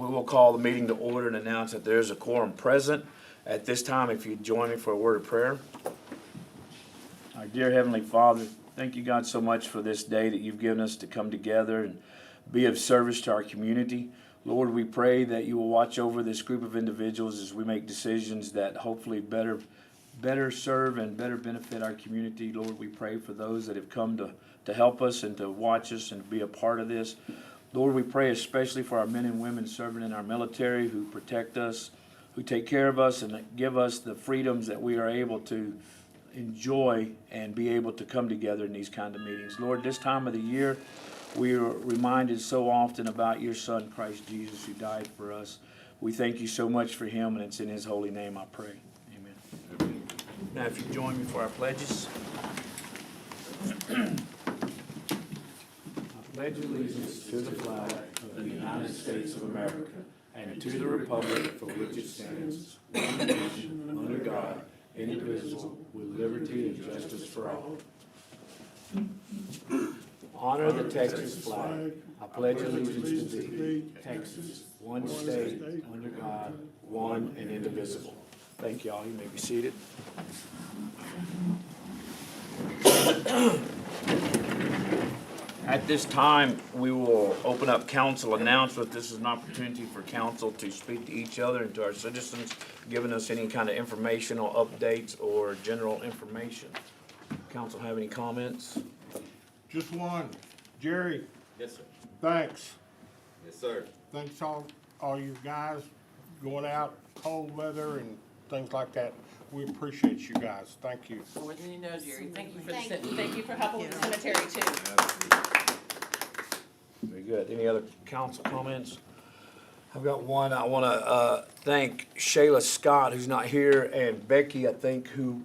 We will call the meeting to order and announce that there is a quorum present. At this time, if you'd join me for a word of prayer. Our dear Heavenly Father, thank you, God, so much for this day that you've given us to come together and be of service to our community. Lord, we pray that you will watch over this group of individuals as we make decisions that hopefully better serve and better benefit our community. Lord, we pray for those that have come to help us and to watch us and be a part of this. Lord, we pray especially for our men and women serving in our military who protect us, who take care of us and give us the freedoms that we are able to enjoy and be able to come together in these kind of meetings. Lord, this time of the year, we are reminded so often about your Son, Christ Jesus, who died for us. We thank you so much for him, and it's in his holy name I pray. Amen. Now, if you join me for our pledges. I pledge allegiance to the flag of the United States of America and to the republic for which it stands, one nation, under God, indivisible, with liberty and justice for all. Honor the Texas flag. I pledge allegiance to thee, Texas, one state, under God, one and indivisible. Thank you all. You may be seated. At this time, we will open up council announcements. This is an opportunity for council to speak to each other and to our citizens, giving us any kind of informational updates or general information. Council have any comments? Just one. Jerry. Yes, sir. Thanks. Yes, sir. Thanks all you guys going out, cold weather and things like that. We appreciate you guys. Thank you. More than you know, Jerry. Thank you for helping with the cemetery too. Very good. Any other council comments? I've got one. I want to thank Shayla Scott, who's not here, and Becky, I think, who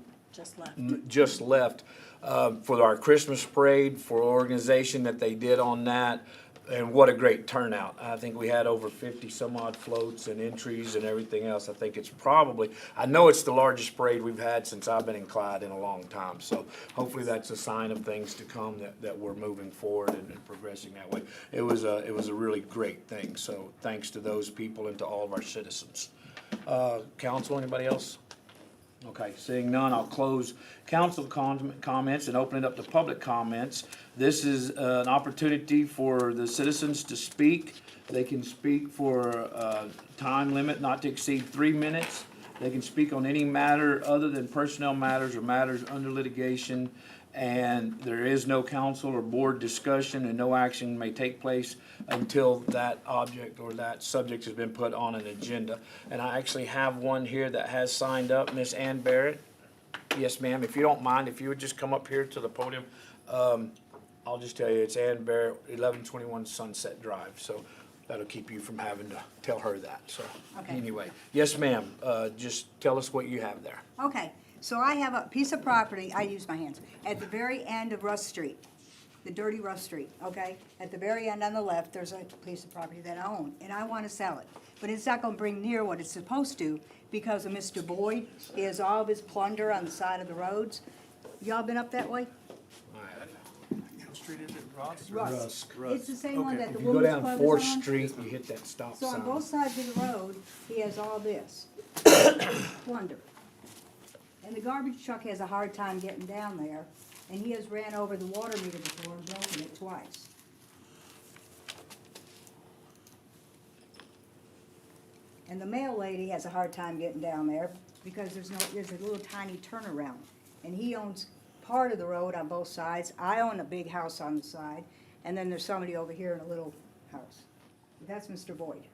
just left for our Christmas parade, for organization that they did on that. And what a great turnout. I think we had over 50 some odd floats and entries and everything else. I think it's probably, I know it's the largest parade we've had since I've been in Clyde in a long time. So hopefully that's a sign of things to come, that we're moving forward and progressing that way. It was a really great thing. So thanks to those people and to all of our citizens. Council, anybody else? Okay, seeing none, I'll close council comments and open it up to public comments. This is an opportunity for the citizens to speak. They can speak for a time limit not to exceed 3 minutes. They can speak on any matter other than personnel matters or matters under litigation. And there is no council or board discussion, and no action may take place until that object or that subject has been put on an agenda. And I actually have one here that has signed up, Miss Ann Barrett. Yes, ma'am. If you don't mind, if you would just come up here to the podium. I'll just tell you, it's Ann Barrett, 1121 Sunset Drive. So that'll keep you from having to tell her that. So Anyway, yes, ma'am. Just tell us what you have there. Okay. So I have a piece of property, I use my hands, at the very end of Russ Street, the dirty Russ Street, okay? At the very end on the left, there's a piece of property that I own, and I want to sell it. But it's not going to bring near what it's supposed to because of Mr. Boyd. He has all of his plunder on the side of the roads. Y'all been up that way? What street is it, Ross? Rusk. It's the same one that the If you go Women's down Club 4th is on. Street, you hit that stop So sign. on both sides of the road, he has all this plunder. And the garbage truck has a hard time getting down there, and he has ran over the water meter before and broken it twice. And the mail lady has a hard time getting down there because there's a little tiny turnaround. And he owns part of the road on both sides. I own a big house on the side, and then there's somebody over here in a little house. That's Mr. Boyd.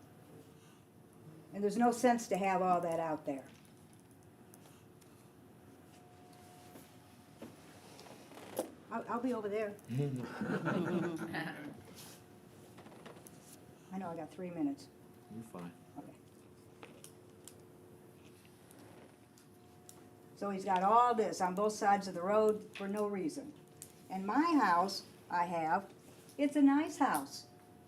And there's no sense to have all that out there. I'll be over there. I know I got 3 minutes. You're fine. Okay. So he's got all this on both sides of the road for no reason. And my house, it's a nice house.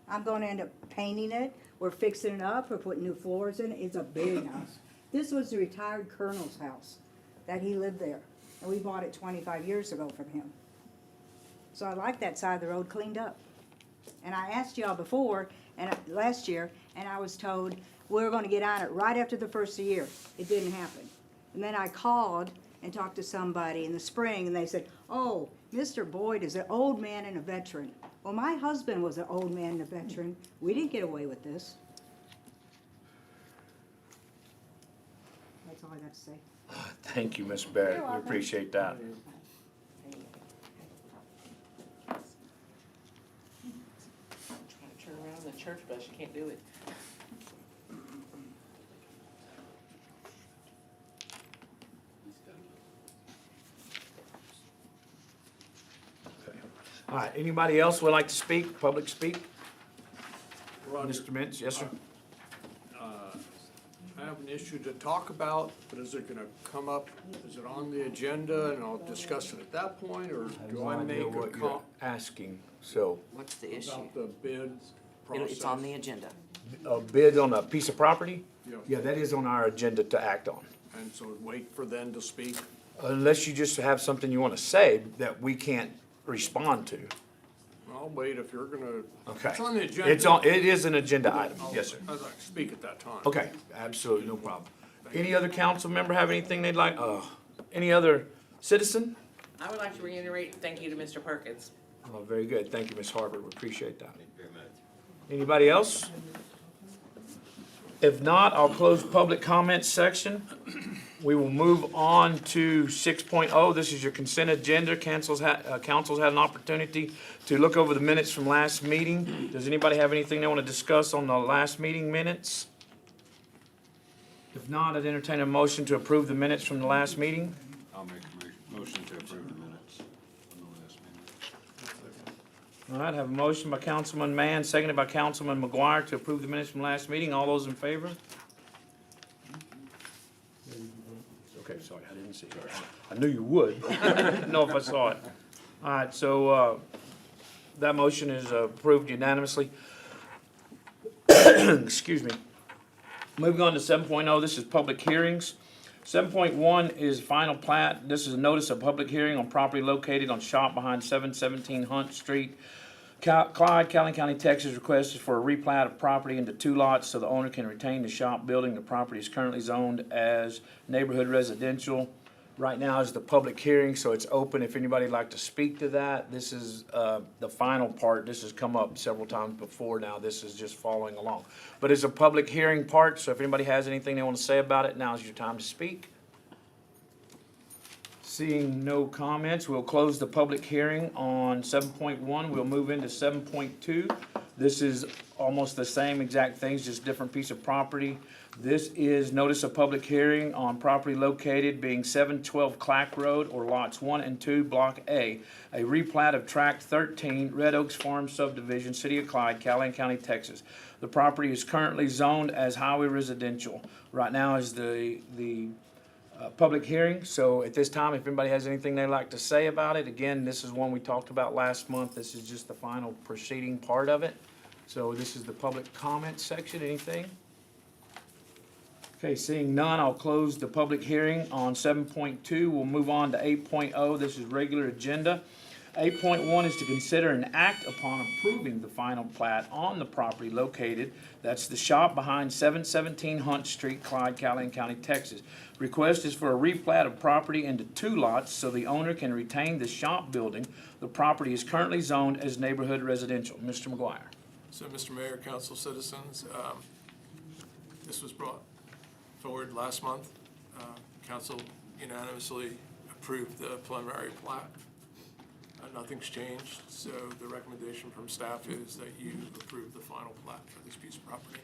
I'm going to end up painting it. We're fixing it up. We're putting new floors in it. It's a big house. This was the retired colonel's house that he lived there. And we bought it 25 years ago from him. So I like that side of the road cleaned up. And I asked y'all before, and last year, and I was told, we're gonna get on it right after the first of the year. It didn't happen. And then I called and talked to somebody in the spring, and they said, oh, Mr. Boyd is an old man and a veteran. Well, my husband was an old man and a veteran. We didn't get away with this. That's all I got to say. Thank you, Ms. Barrett. We appreciate that. Trying to turn around in the church bus, you can't do it. Okay. All right, anybody else would like to speak, public speak? Roger, Mr. Mintz, yes, sir? I have an issue to talk about, but is it gonna come up, is it on the agenda and I'll discuss it at that point, or do I No idea make a what you're comment asking, so, What's the issue? about the bid process? It's on the agenda. a bid on a piece of property? Yeah. Yeah, that is on our agenda to act on. And so wait for them to speak? Unless you just have something you want to say that we can't respond to. I'll wait if you're gonna. Okay. It's on the agenda. It is an agenda item, yes, sir. I'd like to speak at that time. Okay, absolutely, no problem. Any other council member have anything they'd like, any other citizen? I would like to reiterate, thank you to Mr. Perkins. Oh, very good, thank you, Ms. Harvard, we appreciate that. Anybody else? If not, I'll close public comments section. We will move on to 6.0. This is your consent agenda. Council's had an opportunity to look over the minutes from last meeting. Does anybody have anything they want to discuss on the last meeting minutes? If not, I'd entertain a motion to approve the minutes from the last meeting. I'll make a motion to approve the minutes from the last meeting. All right, have a motion by Councilman Mann, seconded by Councilman McGuire to approve the minutes from last meeting. All those in favor? Okay, sorry, I didn't see it. I knew you would. I didn't know if I saw it. All right, so, that motion is approved unanimously. Excuse me. Moving on to 7.0, this is public hearings. 7.1 is final plat. This is a notice of public hearing on property located on shop behind 717 Hunt Street. Clyde, County, Texas, request is for a replat of property into 2 lots so the owner can retain the shop building. The property is currently zoned as neighborhood residential. Right now is the public hearing, so it's open if anybody'd like to speak to that. This is the final part. This has come up several times before now. This is just following along. But it's a public hearing part, so if anybody has anything they want to say about it, now's your time to speak. Seeing no comments, we'll close the public hearing on 7.1. We'll move into 7.2. This is almost the same exact things, just different piece of property. This is notice of public hearing on property located being 712 Clack Road or lots 1 and 2, Block A replat of tract 13, Red Oaks Farm subdivision, City of Clyde, Callahan County, Texas. The property is currently zoned as highway residential. Right now is the public hearing, so at this time, if anybody has anything they'd like to say about it, again, this is one we talked about last month. This is just the final proceeding part of it. So this is the public comment section. Anything? Okay, seeing none, I'll close the public hearing on 7.2. We'll move on to 8.0. This is regular agenda. 8.1 is to consider an act upon approving the final plat on the property located, that's the shop behind 717 Hunt Street, Clyde, Callahan County, Texas. Request is for a replat of property into 2 lots so the owner can retain the shop building. The property is currently zoned as neighborhood residential. Mr. McGuire. So, Mr. Mayor, council citizens, this was brought forward last month. Council unanimously approved the preliminary plat. Nothing's changed, so the recommendation from staff is that you approve the final plat for this piece of property.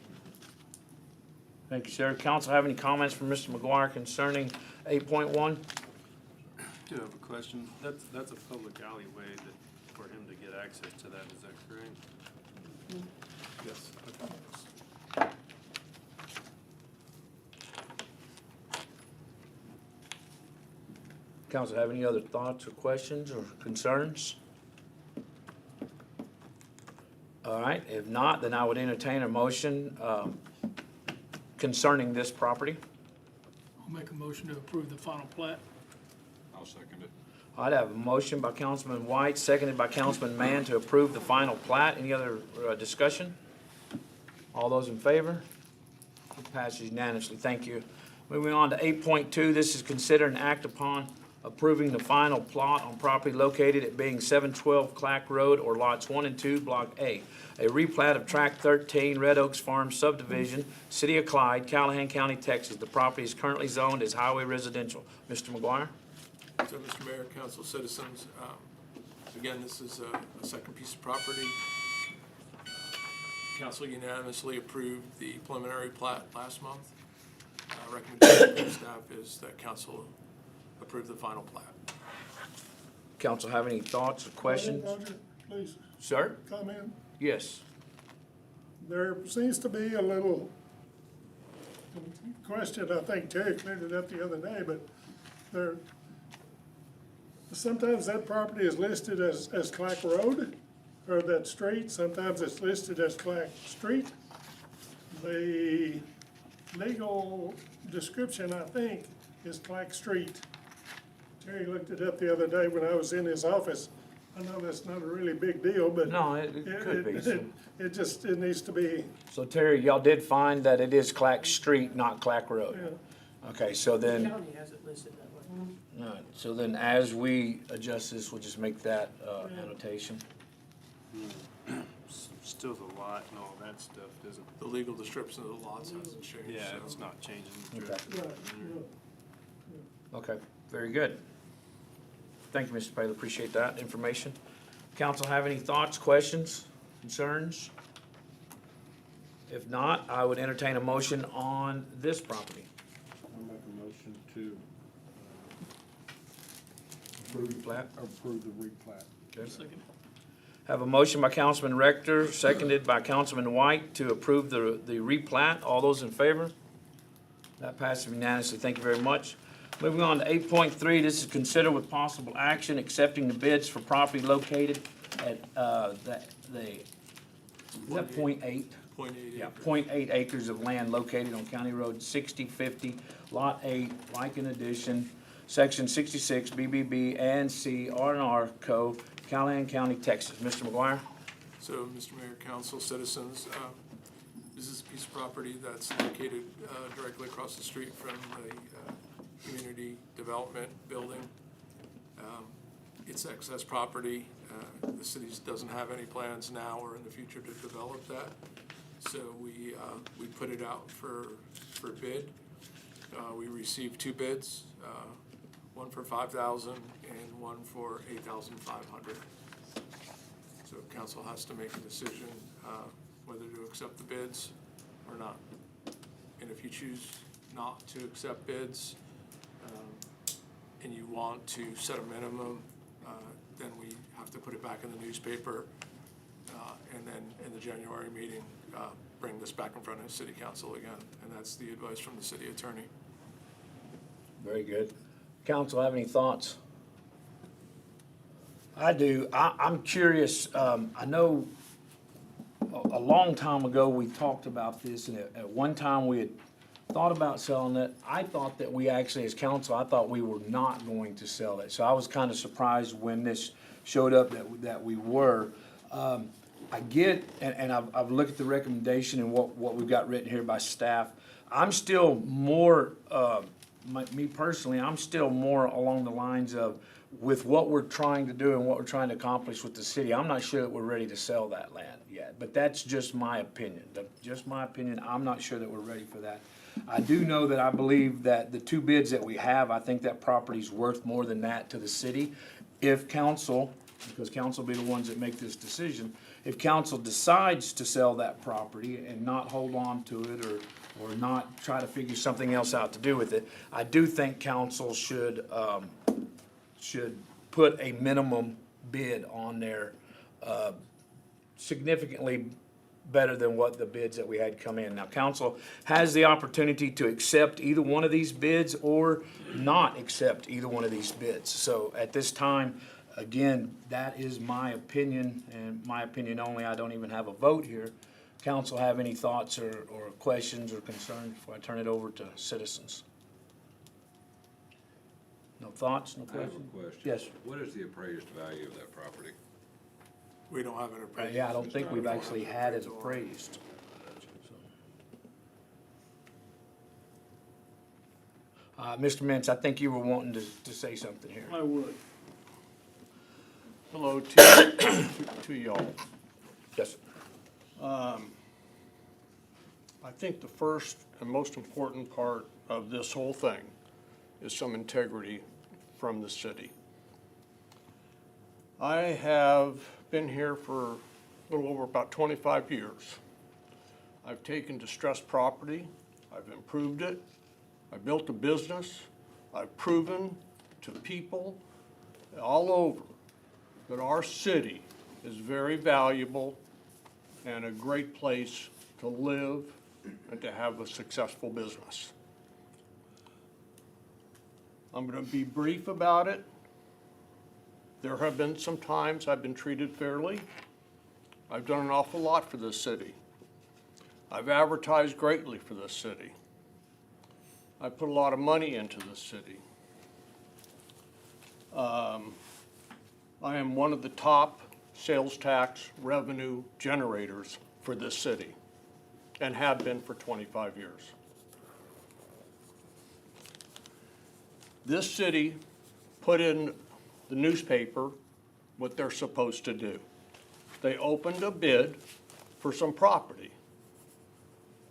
Thank you, sir. Council have any comments from Mr. McGuire concerning 8.1? I do have a question. That's a public alleyway that, for him to get access to that, is that correct? Yes. Okay. Council have any other thoughts or questions or concerns? All right, if not, then I would entertain a motion concerning this property. I'll make a motion to approve the final plat. I'll second it. I'd have a motion by Councilman White, seconded by Councilman Mann to approve the final plat. Any other discussion? All those in favor? It passes unanimously. Thank you. Moving on to 8.2, this is consider an act upon approving the final plot on property located at being 712 Clack Road or lots 1 and 2, Block A. A replat of Tract 13, Red Oaks Farm subdivision, City of Clyde, Callahan County, Texas. The property is currently zoned as highway residential. Mr. McGuire? So, Mr. Mayor, council citizens, again, this is a second piece of property. Council unanimously approved the preliminary plat last month. Recommendation from staff is that council approve the final plat. Council have any thoughts or questions? Roger, please Sir? comment. Yes. There seems to be a little question, I think Terry cleared it up the other day, but there, sometimes that property is listed as Clack Road, or that street, sometimes it's listed as Clack Street. The legal description, I think, is Clack Street. Terry looked it up the other day when I was in his office. I know that's not a really big deal, but. No, it could be. So- It needs to be, So Terry, y'all did find that it is Clack Street, not Clack Road? yeah. Okay, so then, County has it listed that way. all right, so then as we adjust this, we'll just make that annotation. Still the lot and all that stuff doesn't, The legal description of the lots hasn't changed. yeah, so- it's not changing. the Okay. direction. Okay, very good. Thank you, Mr. Bailey, appreciate that information. Council have any thoughts, questions, concerns? If not, I would entertain a motion on this property. I'll make a motion to Approve the plat. approve the replat. Second. Have a motion by Councilman Rector, seconded by Councilman White to approve the replat. All those in favor? That passes unanimously. Thank you very much. Moving on to 8.3, this is consider with possible action accepting the bids for property located at, is that .8? 0.8 Yeah, acres. .8 acres of land located on County Road 6050, Lot 8, like in addition, Section 66, BBB and C, R&R Code, Callahan County, Texas. Mr. McGuire? So, Mr. Mayor, council, citizens, this is a piece of property that's located directly across the street from the community development building. It's excess property. The city doesn't have any plans now or in the future to develop that. So we put it out for bid. We received 2 bids, one for $5,000 and one for $8,500. So council has to make a decision whether to accept the bids or not. And if you choose not to accept bids, and you want to set a minimum, then we have to put it back in the newspaper, and then in the January meeting, bring this back in front of the city council again, and that's the advice from the city attorney. Very good. Council have any thoughts? I do. I'm curious, I know a long time ago, we talked about this, and at one time, we had thought about selling it. I thought that we actually, as council, I thought we were not going to sell it. So I was kind of surprised when this showed up that we were. I get, and I've looked at the recommendation and what we've got written here by staff. I'm still more, me personally, I'm still more along the lines of, with what we're trying to do and what we're trying to accomplish with the city, I'm not sure that we're ready to sell that land yet. But that's just my opinion. Just my opinion. I'm not sure that we're ready for that. I do know that I believe that the 2 bids that we have, I think that property's worth more than that to the city. If council, because council will be the ones that make this decision, if council decides to sell that property and not hold on to it or not try to figure something else out to do with it, I do think council should put a minimum bid on there, significantly better than what the bids that we had come in. Now, council has the opportunity to accept either one of these bids or not accept either one of these bids. So at this time, again, that is my opinion, and my opinion only. I don't even have a vote here. Council have any thoughts or questions or concerns before I turn it over to citizens? No thoughts, no I have questions? a question. Yes. What is the appraised value of that property? We don't have an appraisal. Yeah, I don't think we've actually had it appraised. Mr. Mintz, I think you were wanting to say something here. I would. Hello to y'all. Yes, sir. I think the first and most important part of this whole thing is some integrity from the city. I have been here for a little over about 25 years. I've taken distressed property, I've improved it, I built a business, I've proven to people all over that our city is very valuable and a great place to live and to have a successful business. I'm going to be brief about it. There have been some times I've been treated fairly. I've done an awful lot for this city. I've advertised greatly for this city. I put a lot of money into this city. I am one of the top sales tax revenue generators for this city and have been for 25 years. This city put in the newspaper what they're supposed to do. They opened a bid for some property.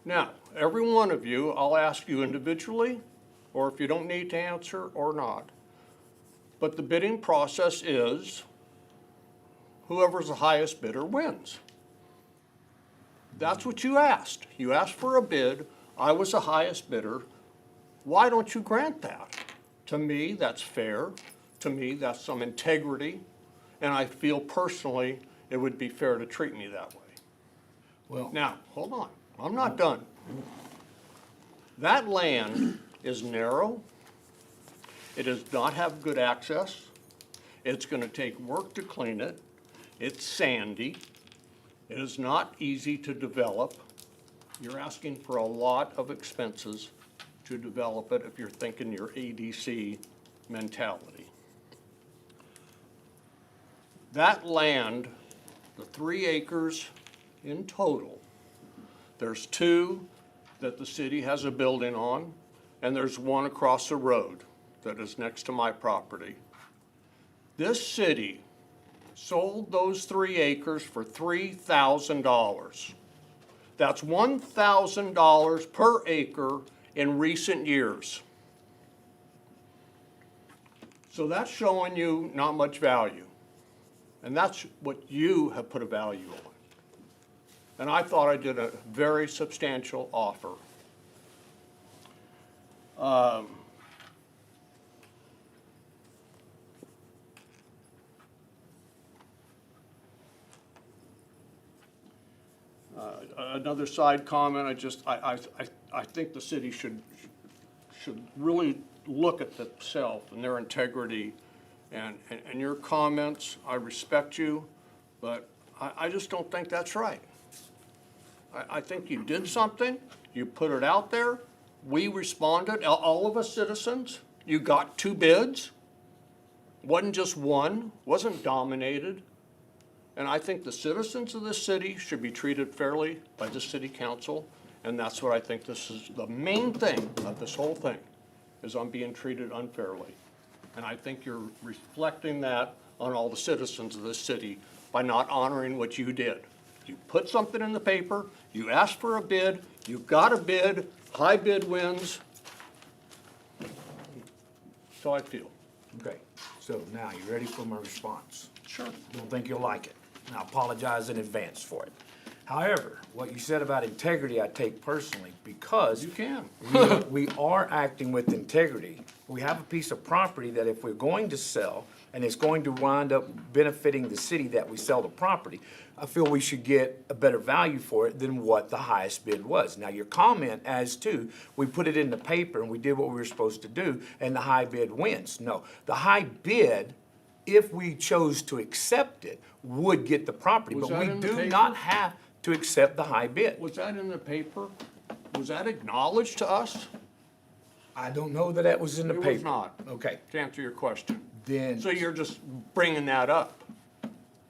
Now, every one of you, I'll ask you individually, or if you don't need to answer or not, but the bidding process is whoever's the highest bidder wins. That's what you asked. You asked for a bid. I was the highest bidder. Why don't you grant that? To me, that's fair. To me, that's some integrity. And I feel personally it would be fair to treat me that way. Well, Now, hold on. I'm not done. That land is narrow. It does not have good access. It's going to take work to clean it. It's sandy. It is not easy to develop. You're asking for a lot of expenses to develop it if you're thinking your ADC mentality. That land, the 3 acres in total, there's 2 that the city has a building on, and there's 1 across the road that is next to my property. This city sold those 3 acres for $3,000. That's $1,000 per acre in recent years. So that's showing you not much value. And that's what you have put a value on. And I thought I did a very substantial offer. Another side comment, I think the city should really look at themselves and their integrity and your comments. I respect you, but I just don't think that's right. I think you did something, you put it out there, we responded, all of us citizens, you got 2 bids, wasn't just one, wasn't dominated. And I think the citizens of this city should be treated fairly by the city council, and that's what I think this is the main thing of this whole thing, is I'm being treated unfairly. And I think you're reflecting that on all the citizens of this city by not honoring what you did. You put something in the paper, you asked for a bid, you got a bid, high bid wins. So I feel. okay, so now you ready for my response? Sure. Don't think you'll like it, and I apologize in advance for it. However, what you said about integrity, I take personally, because You can. we are acting with integrity. We have a piece of property that if we're going to sell, and it's going to wind up benefiting the city that we sell the property, I feel we should get a better value for it than what the highest bid was. Now, your comment as to, we put it in the paper and we did what we were supposed to do, and the high bid wins. No, the high bid, if we chose to accept it, would get the property, Was but that we in the do paper? not have to accept the high bid. Was that in the paper? Was that acknowledged to us? I don't know that that was in the It paper. was not. Okay, To answer your question. then. So you're just bringing that up.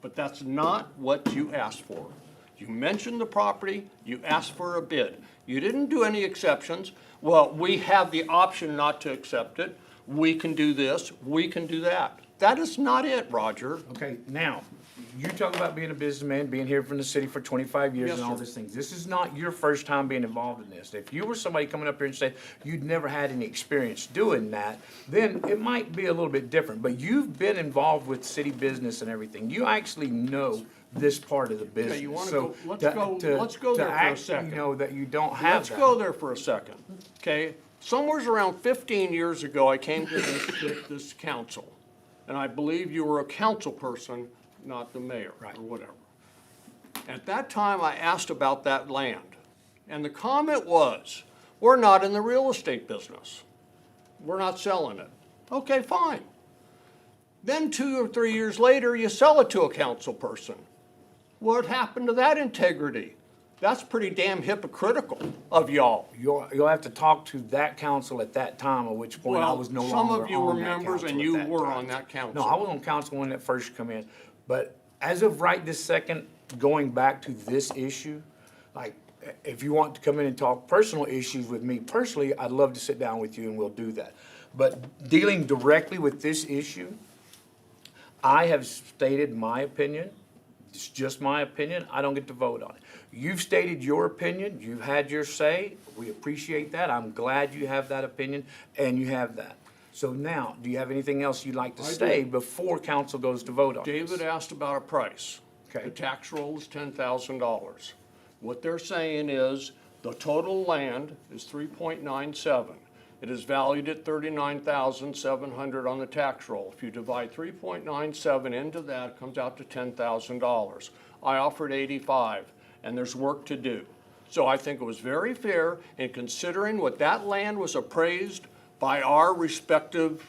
But that's not what you asked for. You mentioned the property, you asked for a bid. You didn't do any exceptions. Well, we have the option not to accept it. We can do this, we can do that. That is not it, Roger. Okay, now, you talk about being a businessman, being here from the city for 25 years Yes, and all sir. these things. This is not your first time being involved in this. If you were somebody coming up here and saying you'd never had any experience doing that, then it might be a little bit different. But you've been involved with city business and everything. You actually know this part of the business. you wanna So go- let's to- go- to- let's go to there for a act, second. You know, that you don't have Let's that. go there for a second, okay? Somewhere's around 15 years ago, I came to this council, and I believe you were a council person, not the mayor, Right. or whatever. At that time, I asked about that land, and the comment was, we're not in the real estate business. We're not selling it. Okay, fine. Then 2 or 3 years later, you sell it to a council person. What happened to that integrity? That's pretty damn hypocritical of y'all. You'll have to talk to that council at that time, at which point I Well, was no some longer of you were on that members council and at you that were time. on that council. No, I was on council when it first come in, but as of right this second, going back to this issue, like, if you want to come in and talk personal issues with me personally, I'd love to sit down with you and we'll do that. But dealing directly with this issue, I have stated my opinion. It's just my opinion. I don't get to vote on it. You've stated your opinion. You've had your say. We appreciate that. I'm glad you have that opinion and you have that. So now, do you have anything else you'd like to say before council goes to vote on this? David asked about a price. Okay. The tax roll is $10,000. What they're saying is the total land is 3.97. It is valued at $39,700 on the tax roll. If you divide 3.97 into that, it comes out to $10,000. I offered 85, and there's work to do. So I think it was very fair in considering what that land was appraised by our respective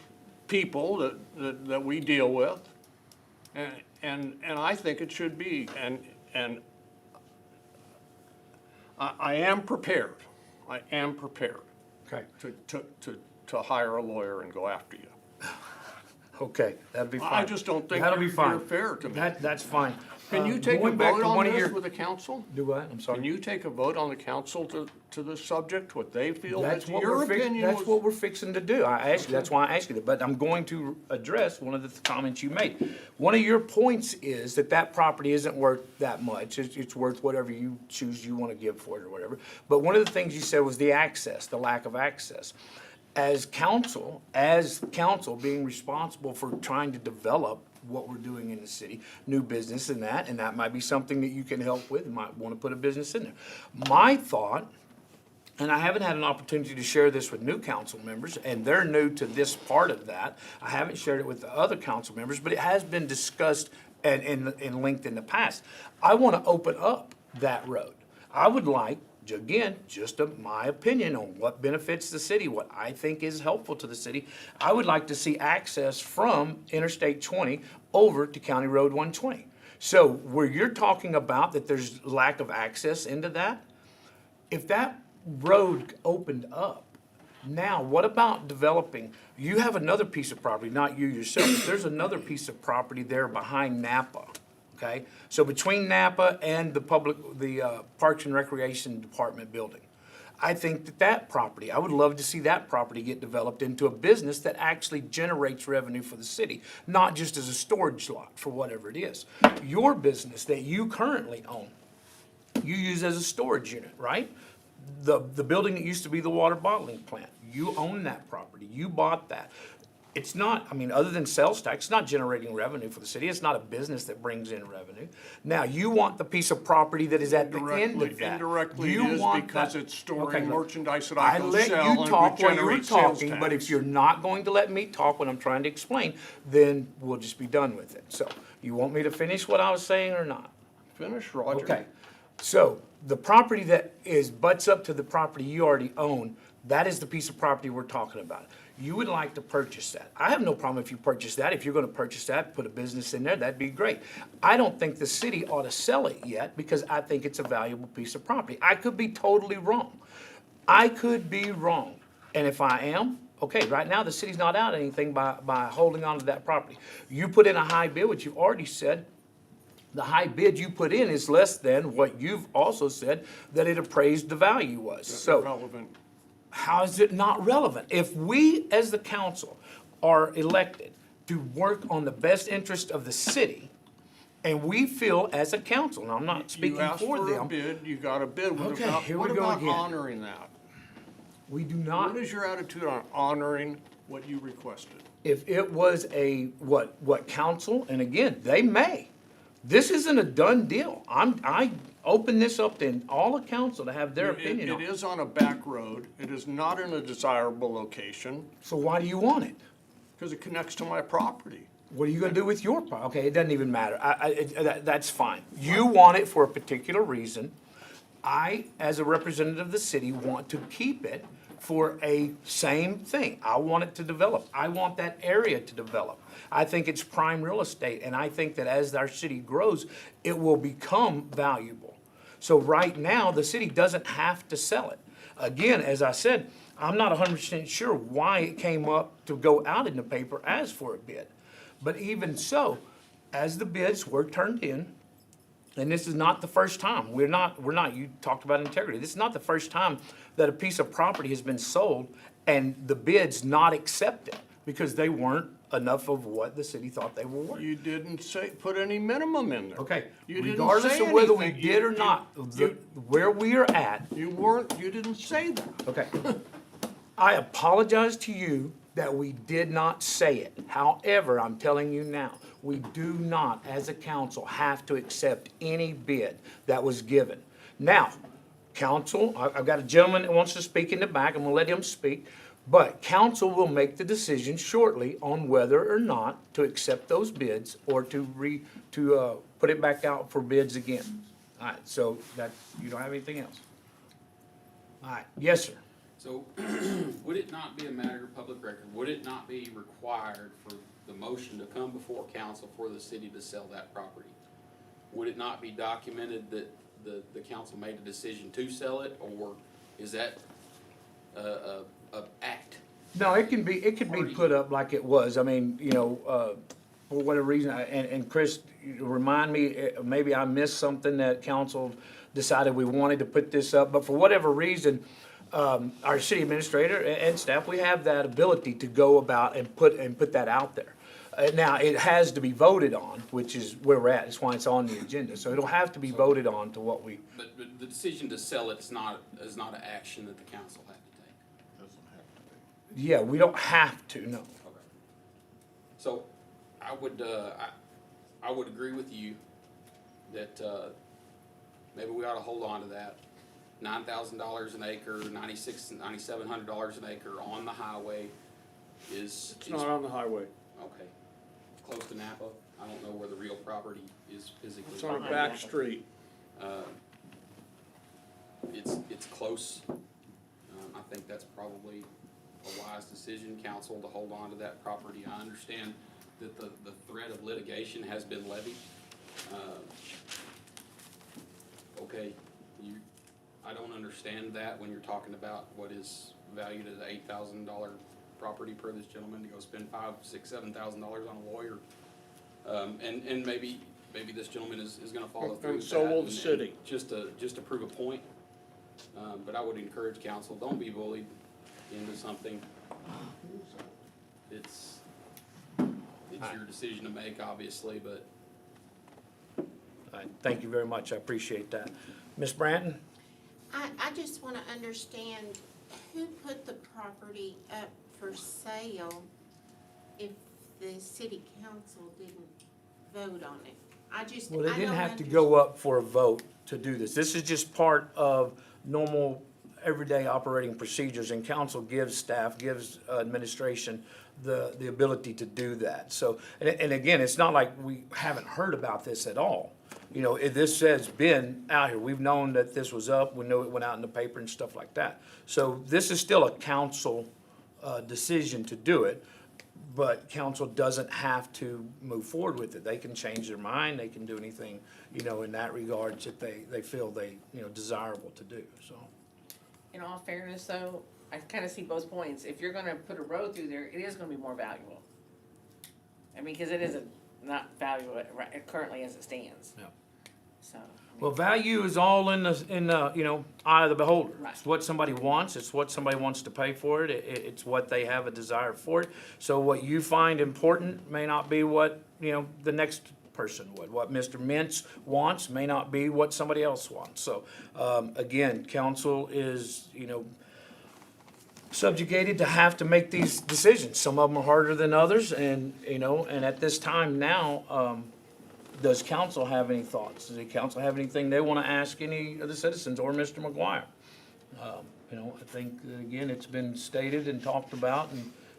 people that we deal with. And I think it should be, and I am prepared, Okay, to hire a lawyer and go after you. okay, that'd be fine. I just don't think That'll be you're fine. fair to me. That's fine. Can you take a Going back vote to on one of this your- with the council? Do what? I'm sorry. Can you take a vote on the council to this subject, what they feel? That's what Your we're opinion that's was- what we're fixing to do. I asked you, that's why I asked you that, but I'm going to address one of the comments you made. One of your points is that property isn't worth that much. It's worth whatever you choose you want to give for it or whatever. But one of the things you said was the access, the lack of access. As council being responsible for trying to develop what we're doing in the city, new business and that might be something that you can help with, you might want to put a business in there. My thought, and I haven't had an opportunity to share this with new council members, and they're new to this part of that. I haven't shared it with the other council members, but it has been discussed and linked in the past. I want to open up that road. I would like, again, just my opinion on what benefits the city, what I think is helpful to the city. I would like to see access from Interstate 20 over to County Road 120. So where you're talking about that there's lack of access into that, if that road opened up, now what about developing? You have another piece of property, not you yourself, but there's another piece of property there behind Napa. Okay, so between Napa and the Parks and Recreation Department building, I think that property, I would love to see that property get developed into a business that actually generates revenue for the city, not just as a storage lot for whatever it is. Your business that you currently own, you use as a storage unit, right? The building that used to be the water bottling plant, you own that property, you bought that. It's not, I mean, other than sales tax, it's not generating revenue for the city. It's not a business that brings in revenue. Now, you want the piece of property that is at the end of that. Indirectly, You it is want because that- it's storing Okay, look, merchandise that I I can let sell you and talk we while you were generate sales talking, but tax. if you're not going to let me talk when I'm trying to explain, then we'll just be done with it. So, you want me to finish what I was saying or not? Finish, Roger. Okay, so the property that butts up to the property you already own, that is the piece of property we're talking about. You would like to purchase that. I have no problem if you purchase that. If you're gonna purchase that, put a business in there, that'd be great. I don't think the city ought to sell it yet because I think it's a valuable piece of property. I could be totally wrong. I could be wrong. And if I am, okay, right now the city's not out anything by holding on to that property. You put in a high bid, which you've already said, The high bid you put in is less than what you've also said that it appraised the value was. So Relevant. how is it not relevant? If we, as the council, are elected to work on the best interest of the city, and we feel as a council, and I'm not You speaking asked for for a them, bid, you got a bid. What Okay, about- here we What go about again. honoring that? we do not. What is your attitude on honoring what you requested? If it was a, what council, and again, they may. This isn't a done deal. I open this up to all the council to have their opinion on It it. is on a back road. It is not in a desirable location So why do you want it? because it connects to my property. What are you gonna do with your okay, it doesn't even matter. That's fine. You want it for a particular reason. I, as a representative of the city, want to keep it for a same thing. I want it to develop. I want that area to develop. I think it's prime real estate, and I think that as our city grows, it will become valuable. So right now, the city doesn't have to sell it. Again, as I said, I'm not 100% sure why it came up to go out in the paper as for a bid. But even so, as the bids were turned in, and this is not the first time, we're not, you talked about integrity, this is not the first time that a piece of property has been sold and the bids not accepted because they weren't enough of what the city thought they were worth. You didn't put any minimum in there. Okay, You didn't regardless say of whether we anything. did or You- not, where we are at, You didn't say that. okay. I apologize to you that we did not say it. However, I'm telling you now, we do not, as a council, have to accept any bid that was given. Now, council, I've got a gentleman that wants to speak in the back, I'm gonna let him speak. But council will make the decision shortly on whether or not to accept those bids or to put it back out for bids again. All right, so that, you don't have anything else? All right, yes, sir. So, would it not be a matter of public record, would it not be required for the motion to come before council for the city to sell that property? Would it not be documented that the council made a decision to sell it, or is that a act? No, it could be put up like it was. I mean, for whatever reason, and Chris, remind me, maybe I missed something that council decided we wanted to put this up, but for whatever reason, our city administrator and staff, we have that ability to go about and put that out there. Now, it has to be voted on, which is where we're at. That's why it's on the agenda. So it'll have to be voted on to what we, But the decision to sell it is not an action that the council had to take. yeah, we don't have to, no. Okay. So, I would agree with you that, maybe we ought to hold on to that. $9,000 an acre, $9,700 an acre on the highway is. It's not on the highway. Okay. Close to Napa. I don't know where the real property is physically. It's on a back street. It's close. I think that's probably a wise decision, council, to hold on to that property. I understand that the threat of litigation has been levied. Okay, I don't understand that when you're talking about what is valued at $8,000 property per this gentleman to go spend $5,000, $6,000, $7,000 on a lawyer. And maybe this gentleman is gonna follow through And with so that will the city. Just to prove a point. But I would encourage council, don't be bullied into something. It's your decision to make, obviously, but All right, thank you very much. I appreciate that. Ms. Branton? I just want to understand who put the property up for sale if the city council didn't vote on it? Well, they I didn't don't have to understand. go up for a vote to do this. This is just part of normal, everyday operating procedures, and council gives staff, gives administration the ability to do that. So, and again, it's not like we haven't heard about this at all. This has been out here. We've known that this was up. We know it went out in the paper and stuff like that. So this is still a council decision to do it, but council doesn't have to move forward with it. They can change their mind. They can do anything, in that regard that they feel desirable to do, so. In all fairness, though, I kind of see both points. If you're gonna put a road through there, it is gonna be more valuable. I mean, because it is not value it currently as it stands. Yeah. So, I mean, Well, value is all in the, you know, eye of the beholder. Right. It's what somebody wants, it's what somebody wants to pay for it, it's what they have a desire for it. So what you find important may not be what, you know, the next person would. What Mr. Mintz wants may not be what somebody else wants. So, again, council is, you know, subjugated to have to make these decisions. Some of them are harder than others, and, you know, and at this time now, does council have any thoughts? Does the council have anything they want to ask any of the citizens or Mr. McGuire? You know, I think, that, again, it's been stated and talked about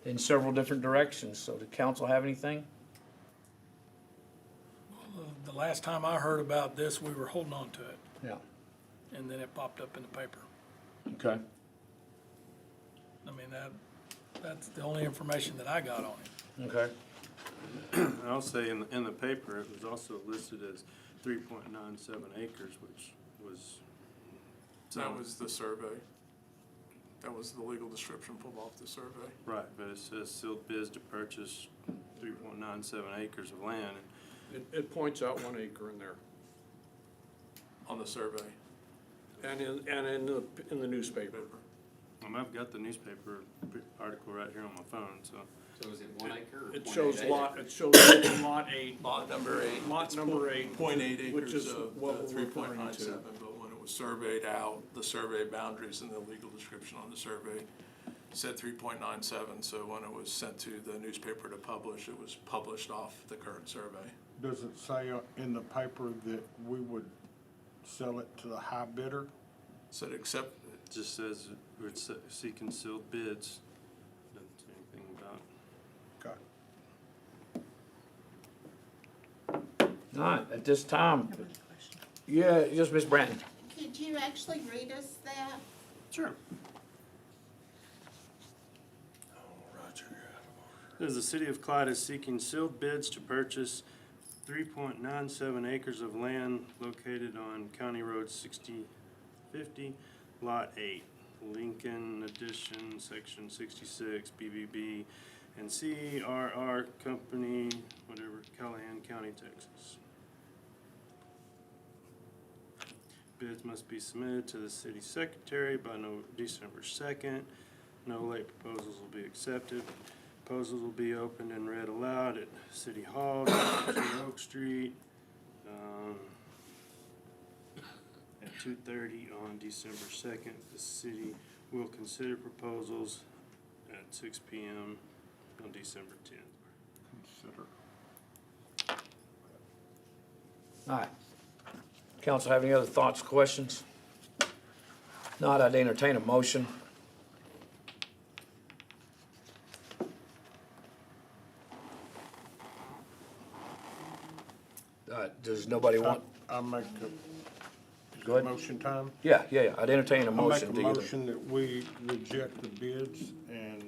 in several different directions. So does council have anything? The last time I heard about this, we were holding on to it, Yeah. and then it popped up in the paper. Okay. I mean, that's the only information that I got on it. Okay. And I'll say in the paper, it was also listed as 3.97 acres, which was. That was the survey. That was the legal description pulled off the survey. Right, but it says sealed bids to purchase 3.97 acres of land. It points out 1 acre in there, On the survey. and in the newspaper. I've got the newspaper article right here on my phone, so. So is it 1 acre or It 0.88 shows acre? lot 8. Lot number 8. Lot number 8. 0.8 which acres is of what we're the referring to. 3.97, but when it was surveyed out, the survey boundaries and the legal description on the survey said 3.97, so when it was sent to the newspaper to publish, it was published off the current survey. Does it say in the paper that we would sell it to the high bidder? Said except, It just says we're seeking sealed bids. Doesn't say anything about. Okay. All right, at this time, yeah, just Ms. Branton. Could you actually read us that? Sure. Says the city of Clyde is seeking sealed bids to purchase 3.97 acres of land located on County Road 6050, Lot 8, Lincoln Addition, Section 66, BBB, and CRR Company, whatever, Callahan County, Texas. Bids must be submitted to the city secretary by December 2nd. No late proposals will be accepted. Proposals will be opened and read aloud at City Hall, 2 Oak Street, at 2:30 on December 2nd. The city will consider proposals at 6 p.m. on December 10th. Consider. All right. Council have any other thoughts, questions? Not, I'd entertain a motion. Does nobody want, I make Go ahead. motion time? yeah, I'd entertain a I make motion. a to either- motion that we reject the bids and,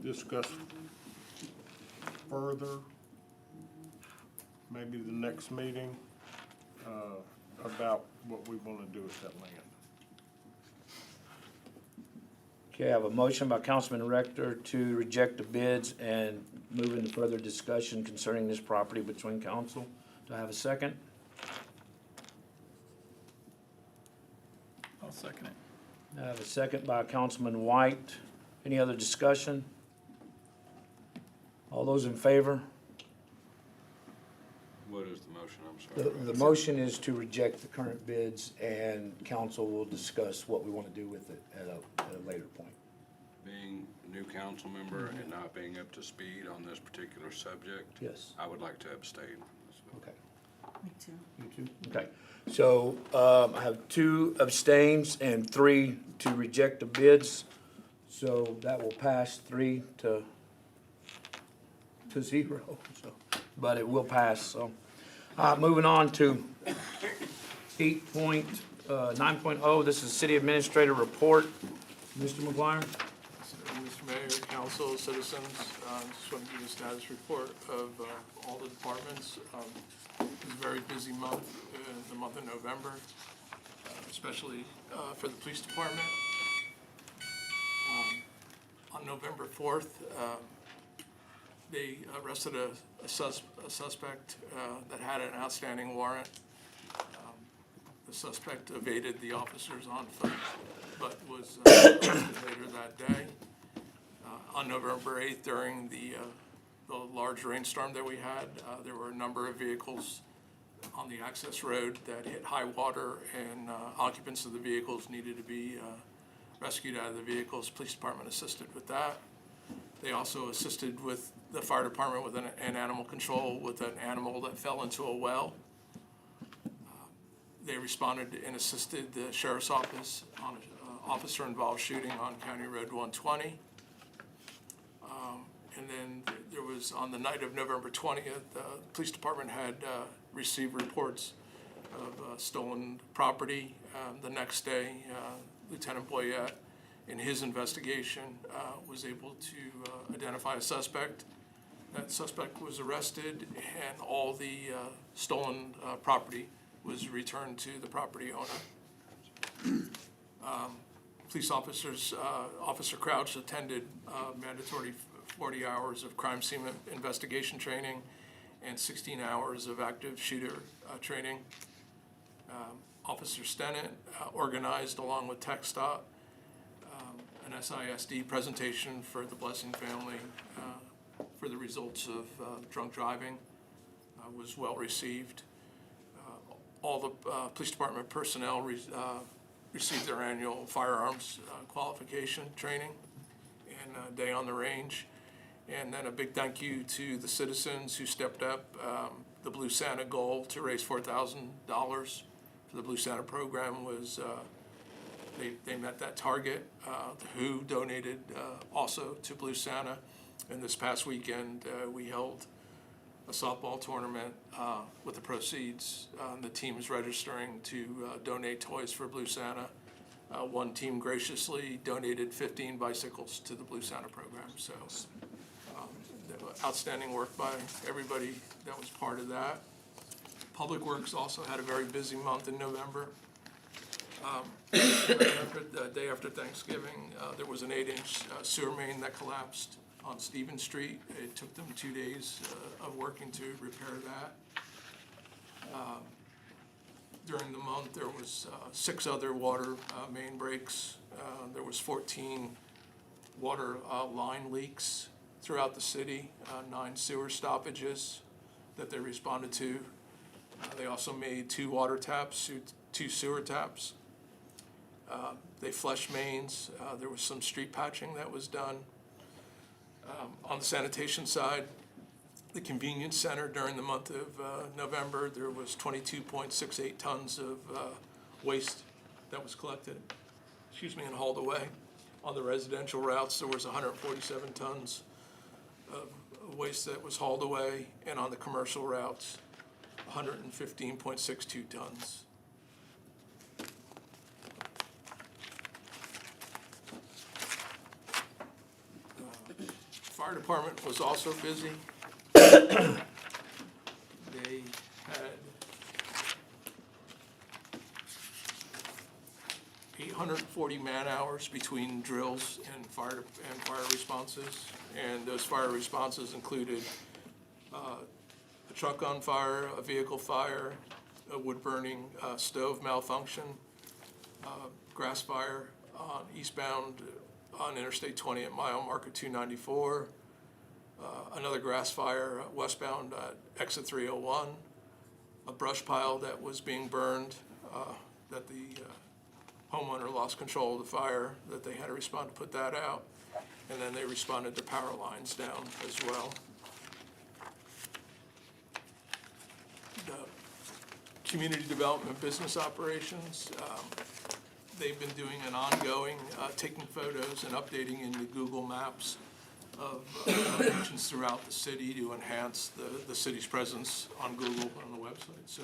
discuss further, maybe the next meeting, about what we wanna do with that land. Okay, I have a motion by Councilman Rector to reject the bids and move into further discussion concerning this property between council. Do I have a second? I'll second it. I have a second by Councilman White. Any other discussion? All those in favor? What is the motion? I'm The, sorry. the motion is to reject the current bids, and council will discuss what we want to do with it at a later point. Being a new council member and not being up to speed on this particular subject, Yes. I would like to abstain. Okay. Me too. You too? Okay. So, I have 2 abstains and 3 to reject the bids. So that will pass 3 to 0, so, but it will pass, so. Moving on to 9.0, this is City Administrator Report. Mr. McGuire? Mr. Mayor, council, citizens, just want to give you a status report of all the departments. It was a very busy month, the month of November, especially for the police department. On November 4th, they arrested a suspect that had an outstanding warrant. The suspect evaded the officers on foot, but was arrested later that day. On November 8th, during the large rainstorm that we had, there were a number of vehicles on the access road that hit high water, and occupants of the vehicles needed to be rescued out of the vehicles. Police department assisted with that. They also assisted with the fire department with an animal control with an animal that fell into a well. They responded and assisted the sheriff's office on an officer-involved shooting on County Road 120. And then there was, on the night of November 20th, the police department had received reports of stolen property. The next day, Lieutenant Boyette, in his investigation, was able to identify a suspect. That suspect was arrested, and all the stolen property was returned to the property owner. Police officers, Officer Crouch attended mandatory 40 hours of crime scene investigation training and 16 hours of active shooter training. Officer Stennett organized, along with TechStop, an SISD presentation for the Blessing family for the results of drunk driving. Was well received. All the police department personnel received their annual firearms qualification training and day on the range. And then a big thank you to the citizens who stepped up. The Blue Santa goal to raise $4,000 for the Blue Santa program was, they met that target. The WHO donated also to Blue Santa. And this past weekend, we held a softball tournament with the proceeds. The team is registering to donate toys for Blue Santa. One team graciously donated 15 bicycles to the Blue Santa program. So outstanding work by everybody that was part of that. Public Works also had a very busy month in November. The day after Thanksgiving, there was an 8-inch sewer main that collapsed on Stevens Street. It took them 2 days of working to repair that. During the month, there was 6 other water main breaks. There was 14 water line leaks throughout the city, 9 sewer stoppages that they responded to. They also made 2 water taps, 2 sewer taps. They flushed mains. There was some street patching that was done. On the sanitation side, the convenience center during the month of November, there was 22.68 tons of waste that was collected, and hauled away. On the residential routes, there was 147 tons of waste that was hauled away, and on the commercial routes, 115.62 tons. Fire department was also busy. They had 840 man-hours between drills and fire responses, and those fire responses included a truck on fire, a vehicle fire, a wood-burning stove malfunction, grass fire on eastbound on Interstate 20 at mile marker 294, another grass fire westbound at exit 301, a brush pile that was being burned, that the homeowner lost control of the fire, that they had to respond to put that out, and then they responded to power lines down as well. The community development business operations, they've been doing an ongoing, taking photos and updating into Google Maps of locations throughout the city to enhance the city's presence on Google, on the website. So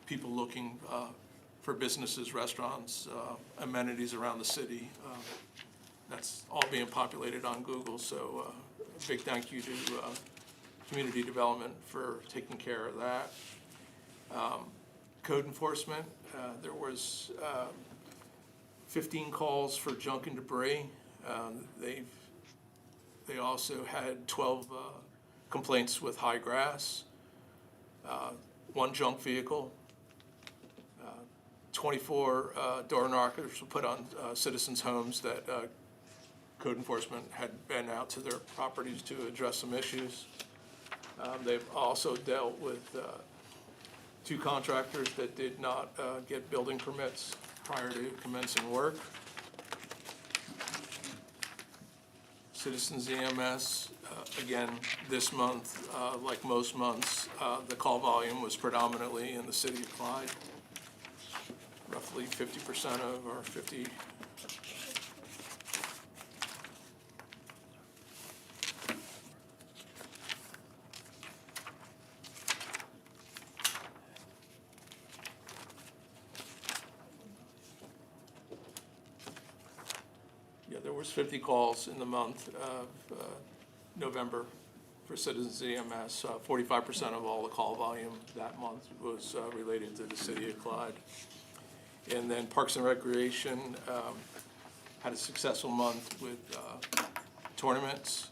people looking for businesses, restaurants, amenities around the city, that's all being populated on Google. So a big thank you to community development for taking care of that. Code enforcement, there was 15 calls for junk and debris. They've They also had 12 complaints with high grass, 1 junk vehicle, 24 door knockers were put on citizens' homes that code enforcement had been out to their properties to address some issues. They've also dealt with 2 contractors that did not get building permits prior to commencing work. Citizens EMS, again, this month, like most months, the call volume was predominantly in the city of Clyde. Roughly 50% of our 50. Yeah, there was 50 calls in the month of November for Citizens EMS. 45% of all the call volume that month was related to the city of Clyde. And then Parks and Recreation had a successful month with tournaments.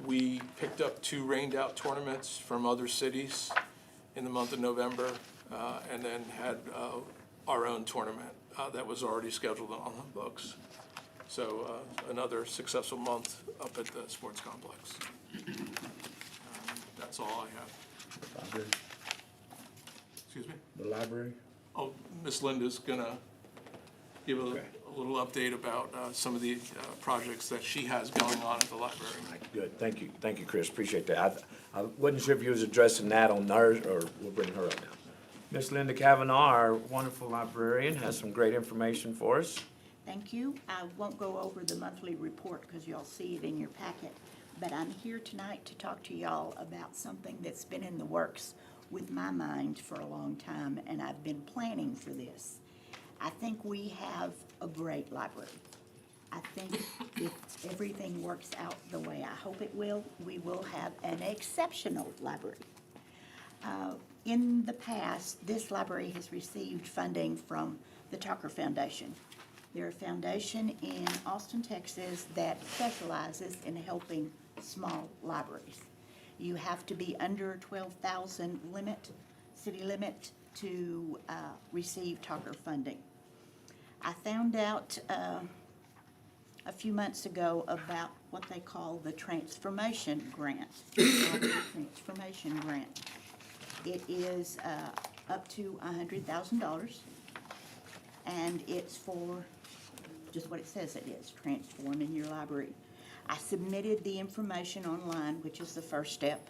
We picked up 2 rained-out tournaments from other cities in the month of November, and then had our own tournament that was already scheduled on the books. So another successful month up at the sports complex. That's all I have. Library. Excuse me? The library? Oh, Miss Linda's gonna give a little update about some of the projects that she has going on at the library. Good, thank you, Chris, appreciate that. I wasn't sure if you was addressing that on hers, or we'll bring her up now. Miss Linda Kavanaugh, our wonderful librarian, has some great information for us. Thank you. I won't go over the monthly report because y'all see it in your packet, but I'm here tonight to talk to y'all about something that's been in the works with my mind for a long time, and I've been planning for this. I think we have a great library. I think if everything works out the way I hope it will, we will have an exceptional library. In the past, this library has received funding from the Tucker Foundation. They're a foundation in Austin, Texas that specializes in helping small libraries. You have to be under 12,000 limit, city limit, to receive Tucker funding. I found out a few months ago about what they call the Transformation Grant. Transformation Grant. It is up to $100,000, and it's for just what it says it is, transforming your library. I submitted the information online, which is the first step.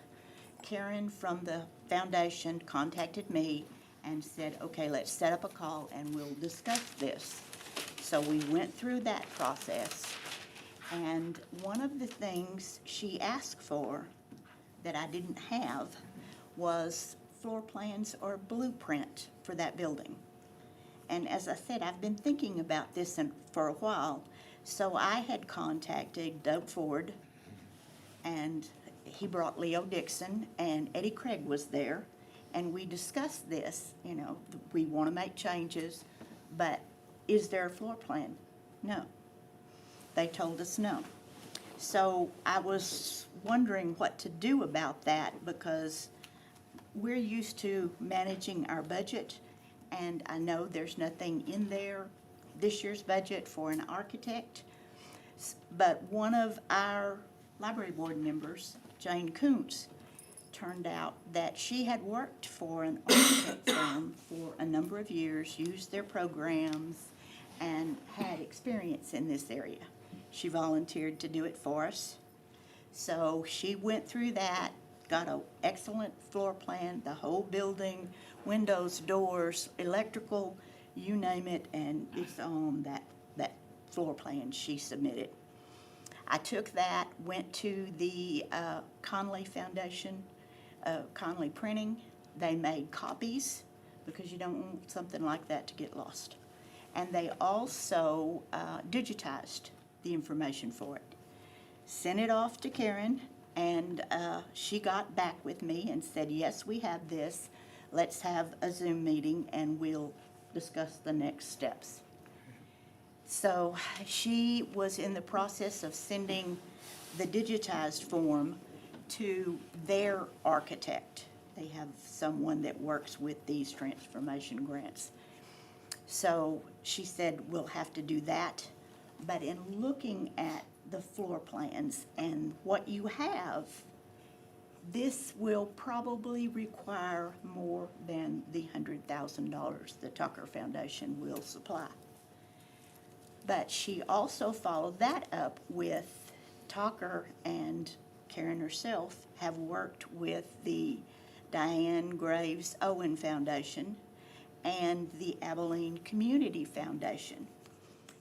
Karen from the foundation contacted me and said, okay, let's set up a call and we'll discuss this. So we went through that process, and one of the things she asked for that I didn't have was floor plans or blueprint for that building. And as I said, I've been thinking about this for a while, so I had contacted Doug Ford, and he brought Leo Dixon, and Eddie Craig was there, and we discussed this. You know, we want to make changes, but is there a floor plan? No. They told us no. So I was wondering what to do about that, because we're used to managing our budget, and I know there's nothing in there, this year's budget, for an architect. But one of our library board members, Jane Kuntz, turned out that she had worked for an architect firm for a number of years, used their programs, and had experience in this area. She volunteered to do it for us. So she went through that, got an excellent floor plan, the whole building, windows, doors, electrical, you name it, and it's on that floor plan she submitted. I took that, went to the Conley Foundation, Conley Printing. They made copies because you don't want something like that to get lost. And they also digitized the information for it. Sent it off to Karen, and she got back with me and said, yes, we have this. Let's have a Zoom meeting and we'll discuss the next steps. So she was in the process of sending the digitized form to their architect. They have someone that works with these transformation grants. So she said, we'll have to do that. But in looking at the floor plans and what you have, this will probably require more than the $100,000 the Tucker Foundation will supply. But she also followed that up with Tucker, and Karen herself have worked with the Diane Graves Owen Foundation and the Abilene Community Foundation.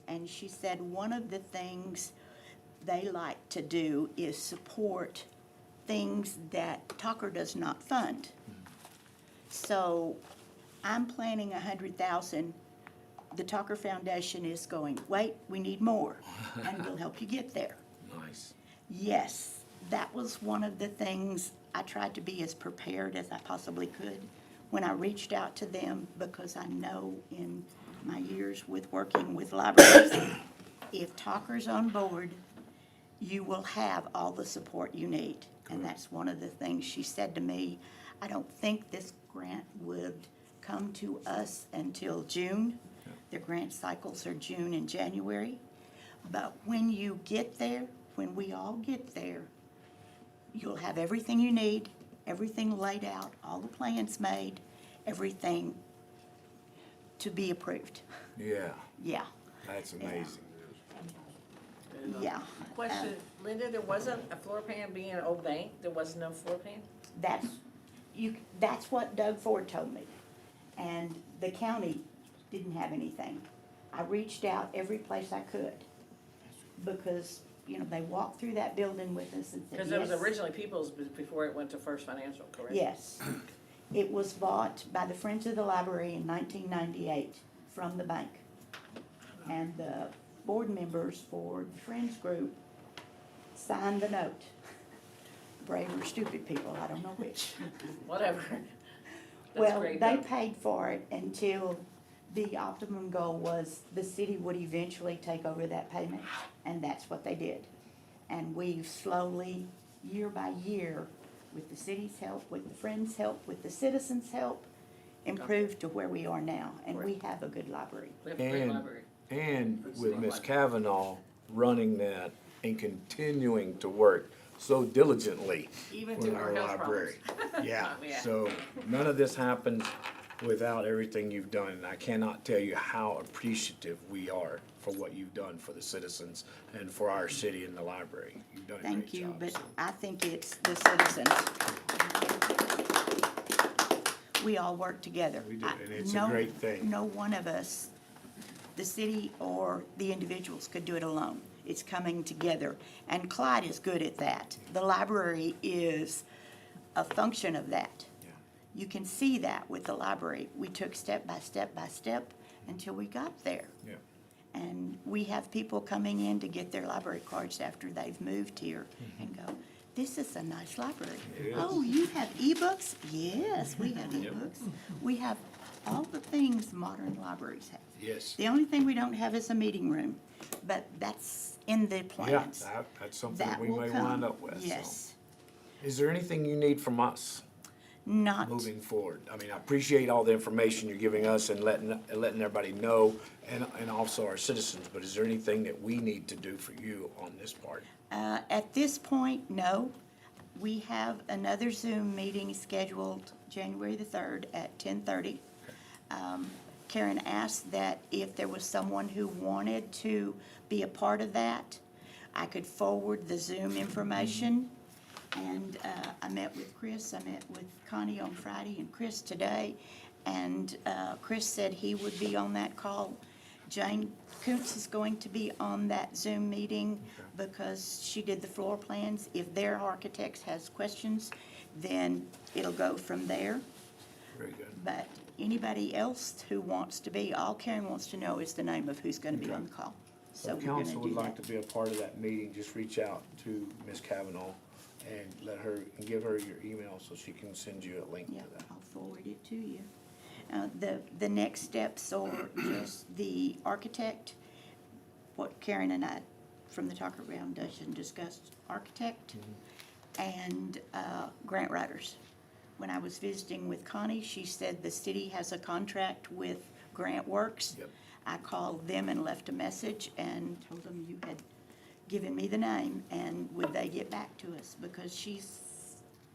And she said one of the things they like to do is support things that Tucker does not fund. So I'm planning 100,000. The Tucker Foundation is going, wait, we need more, and we'll help you get there. Nice. Yes, that was one of the things I tried to be as prepared as I possibly could when I reached out to them, because I know in my years with working with libraries, if Tucker's on board, you will have all the support you need. And that's one of the things she said to me. I don't think this grant would come to us until June. The grant cycles are June and January. But when you get there, when we all get there, you'll have everything you need, everything laid out, all the plans made, everything to be approved. Yeah, Yeah, that's amazing. yeah. Question, Linda, there wasn't a floor plan being an old bank? There was no floor plan? That's what Doug Ford told me. And the county didn't have anything. I reached out every place I could because, they walked through that building with us and said, Because it was yes. originally People's before it went to First Financial, correct? Yes. It was bought by the Friends of the Library in 1998 from the bank. And the board members for the Friends Group signed the note. Brave or stupid people, I don't know which. Whatever. That's Well, great, they though. paid for it until the optimum goal was the city would eventually take over that payment, and that's what they did. And we've slowly, year by year, with the city's help, with the Friends' help, with the citizens' help, improved to where we are now, and we have a good library. We have a great library. And with Ms. Kavanaugh running that and continuing to work so diligently Even with through our our health library. Yeah, Yeah. so none of this happens without everything you've done. And I cannot tell you how appreciative we are for what you've done for the citizens and for our city and the library. You've done a great Thank you, job, but so. I think it's the citizens. We all work together. We do, and it's a great thing. No one of us, the city or the individuals, could do it alone. It's coming together, and Clyde is good at that. The library is a function of that. Yeah. You can see that with the library. We took step by step by step until we got there. Yeah. And we have people coming in to get their library cards after they've moved here and go, this is a nice library. It is. Oh, you have ebooks? Yes, we have ebooks. We have all the things modern libraries have. Yes. The only thing we don't have is a meeting room, but that's in the Yeah, plans. that's something That we will may come. wind up with, so. Yes. Is there anything you need from us Not, moving forward? I mean, I appreciate all the information you're giving us and letting everybody know, and also our citizens, but is there anything that we need to do for you on this part? at this point, no. We have another Zoom meeting scheduled January the 3rd at 10:30. Karen asked that if there was someone who wanted to be a part of that, I could forward the Zoom information. And I met with Chris, I met with Connie on Friday and Chris today, and Chris said he would be on that call. Jane Kuntz is going to be on that Zoom meeting because she did the floor plans. If their architect has questions, then it'll go from there. Very good. But anybody else who wants to be, all Karen wants to know is the name of who's gonna be on the call. So So we're gonna council do would like that. to be a part of that meeting, just reach out to Ms. Kavanaugh and give her your email so she can send you a link to Yeah, that. I'll forward it to you. The next steps are just the architect, what Karen and I from the Tucker Foundation discussed architect and grant writers. When I was visiting with Connie, she said the city has a contract with Grant Works. Yep. I called them and left a message and told them you had given me the name and would they get back to us? Because she's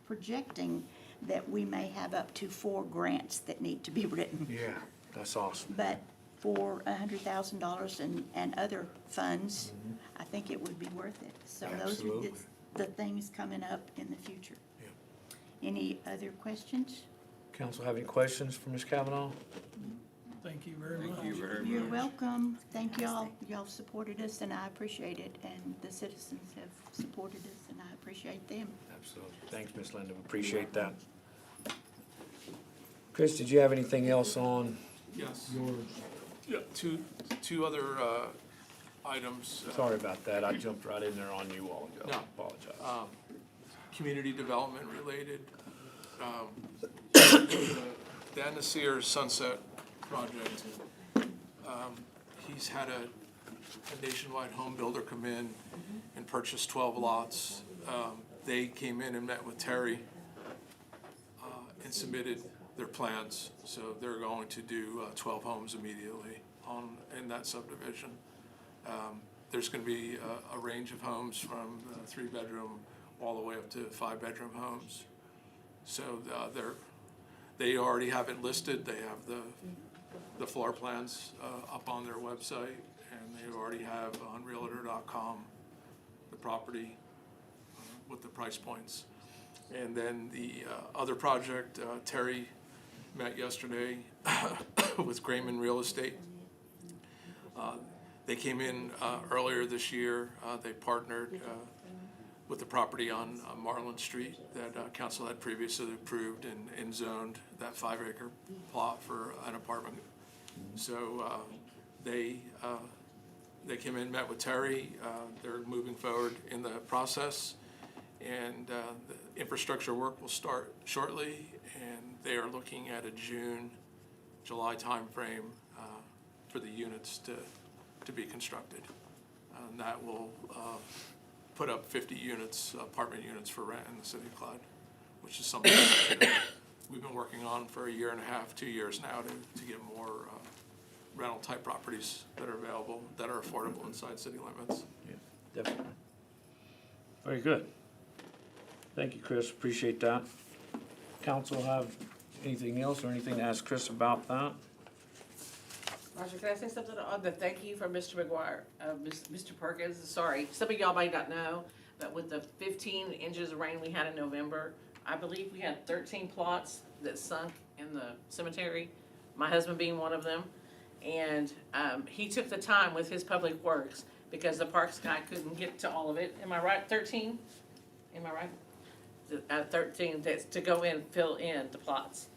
projecting that we may have up to 4 grants that need to be written. Yeah, that's awesome. But for $100,000 and other funds, I think it would be worth it. So those are Absolutely. the things coming up in the future. Yeah. Any other questions? Council have any questions for Ms. Kavanaugh? Thank you very much. Thank you very You're much. welcome. Thank y'all. Y'all supported us and I appreciate it. And the citizens have supported us and I appreciate them. Absolutely. Thanks, Ms. Linda. We appreciate that. Chris, did you have anything else on Yes. yours? Yeah, two other items. Sorry about that. I jumped right in there on you all ago. No. Apologize. Community development related. The Dan Nasir Sunset Project. He's had a nationwide home builder come in and purchase 12 lots. They came in and met with Terry and submitted their plans. So they're going to do 12 homes immediately in that subdivision. There's going to be a range of homes from 3-bedroom all the way up to 5-bedroom homes. So they already have it listed. They have the floor plans up on their website, and they already have on Realtor.com the property with the price points. And then the other project, Terry met yesterday with Grayman Real Estate. They came in earlier this year. They partnered with the property on Marlin Street that council had previously approved and zoned that 5-acre plot for an apartment. So they came in, met with Terry. They're moving forward in the process, and the infrastructure work will start shortly, and they are looking at a June, July timeframe for the units to be constructed. And that will put up 50 units, apartment units for rent in the city of Clyde, which is something that we've been working on for 1.5 years, 2 years now to get more rental type properties that are available, that are affordable inside city limits. Yeah, definitely. Very good. Thank you, Chris. Appreciate that. Council have anything else or anything to ask Chris about that? Roger, can I say something on the thank you from Mr. McGuire, Mr. Perkins? Sorry, some of y'all might not know, but with the 15 inches of rain we had in November, I believe we had 13 plots that sunk in the cemetery, my husband being one of them. And he took the time with his public works because the parks guy couldn't get to all of it. Am I right, 13? Am I right? 13 to go in, fill in the plots.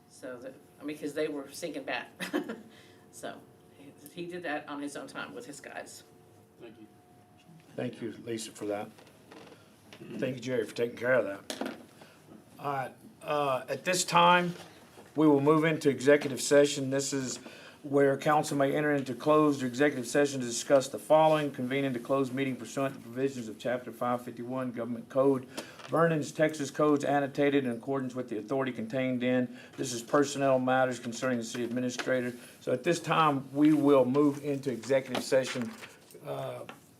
So that, because they were sinking back. So he did that on his own time with his guys. Thank you. Thank you, Lisa, for that. Thank you, Jerry, for taking care of that. All right, at this time, we will move into executive session. This is where council may enter into closed executive session to discuss the following: convene into closed meeting pursuant to provisions of Chapter 551 Government Code, Vernon's Texas codes annotated in accordance with the authority contained in. This is personnel matters concerning the city administrator. So at this time, we will move into executive session.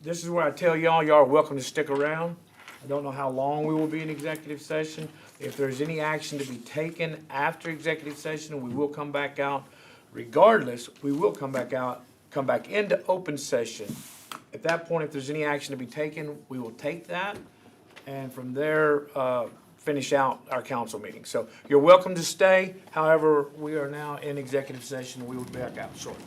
This is where I tell y'all are welcome to stick around. I don't know how long we will be in executive session. If there's any action to be taken after executive session, we will come back out. Regardless, we will come back into open session. At that point, if there's any action to be taken, we will take that, and from there, finish out our council meeting. So you're welcome to stay. However, we are now in executive session. We will be back out shortly.